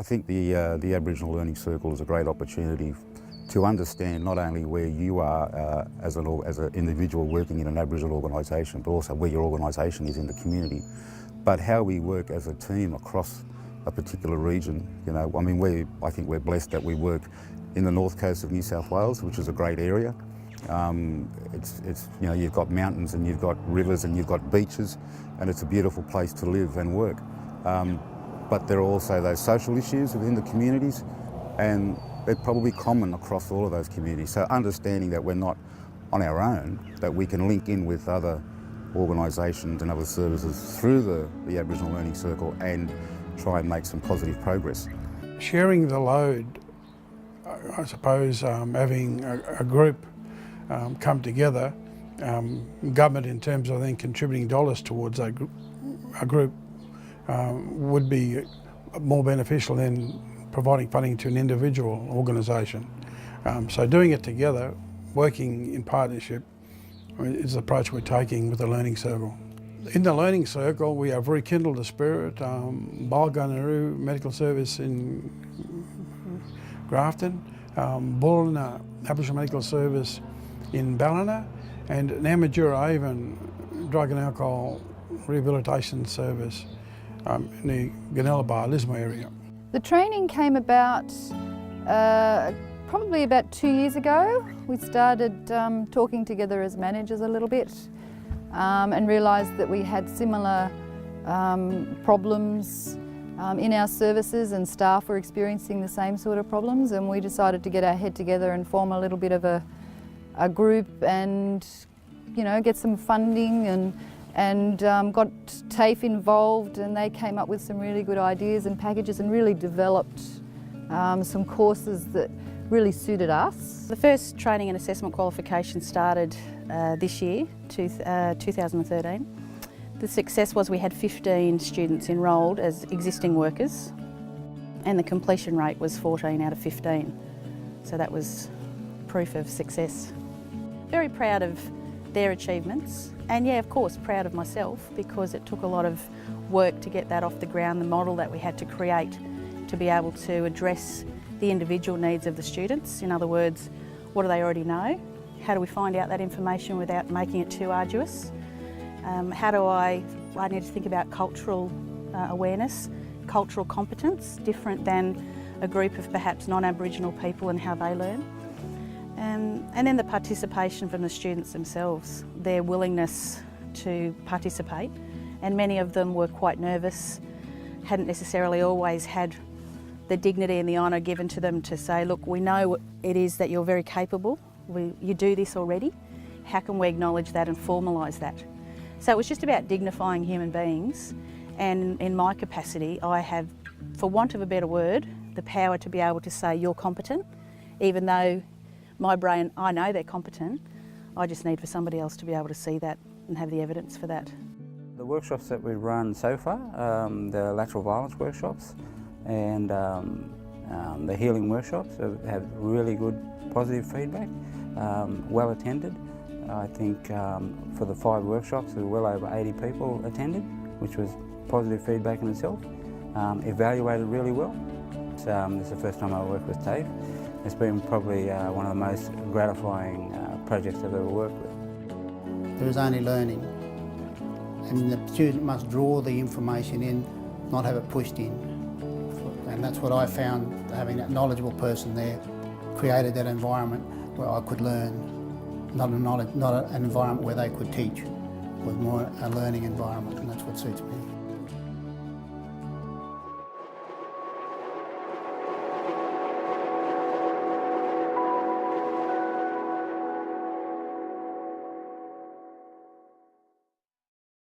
I think the Aboriginal Learning Circle is a great opportunity to understand not only where you are as an individual working in an Aboriginal organisation, but also where your organisation is in the community, but how we work as a team across a particular region. You know, I mean, I think we're blessed that we work in the north coast of New South Wales, which is a great area. It's you know, you've got mountains and you've got rivers and you've got beaches, and it's a beautiful place to live and work. But there are also those social issues within the communities, and they're probably common across all of those communities. So understanding that we're not on our own, that we can link in with other organisations and other services through the Aboriginal Learning Circle and try and make some positive progress. Sharing the load, I suppose, having a group come together, government in terms of then contributing dollars towards a group would be more beneficial than providing funding to an individual organisation. So doing it together, working in partnership, is the approach we're taking with the Learning Circle. In the Learning Circle, we have rekindled the spirit. Nrahc Medical Service in Grafton, Bullina Aboriginal Medical Service in Ballina, and Namadura Avon Drug and Alcohol Rehabilitation Service in the Gunnellabar, Lismore area. The training came about probably about 2 years ago. We started talking together as managers a little bit and realised that we had similar problems in our services, and staff were experiencing the same sort of problems, and we decided to get our head together and form a little bit of a group and, you know, get some funding and got TAFE involved, and they came up with some really good ideas and packages and really developed some courses that really suited us. The first training and assessment qualification started this year, 2013. The success was we had 15 students enrolled as existing workers, and the completion rate was 14 out of 15. So that was proof of success. Very proud of their achievements, and yeah, of course, proud of myself, because it took a lot of work to get that off the ground, the model that we had to create to be able to address the individual needs of the students. In other words, what do they already know? How do we find out that information without making it too arduous? I need to think about cultural awareness, cultural competence, different than a group of perhaps non-Aboriginal people and how they learn. And then the participation from the students themselves, their willingness to participate, and many of them were quite nervous, hadn't necessarily always had the dignity and the honour given to them to say, look, we know it is that you're very capable, you do this already, how can we acknowledge that and formalise that? So it was just about dignifying human beings, and in my capacity I have, for want of a better word, the power to be able to say you're competent, even though my brain, I know they're competent, I just need for somebody else to be able to see that and have the evidence for that. The workshops that we've run so far, the lateral violence workshops and the healing workshops have really good positive feedback, well attended. I think for the 5 workshops there were well over 80 people attended, which was positive feedback in itself. Evaluated really well. This is the first time I worked with TAFE. It's been probably one of the most gratifying projects I've ever worked with. There is only learning, and the student must draw the information in, not have it pushed in. And that's what I found, having that knowledgeable person there created that environment where I could learn, not an environment where they could teach, but more a learning environment, and that's what suits me.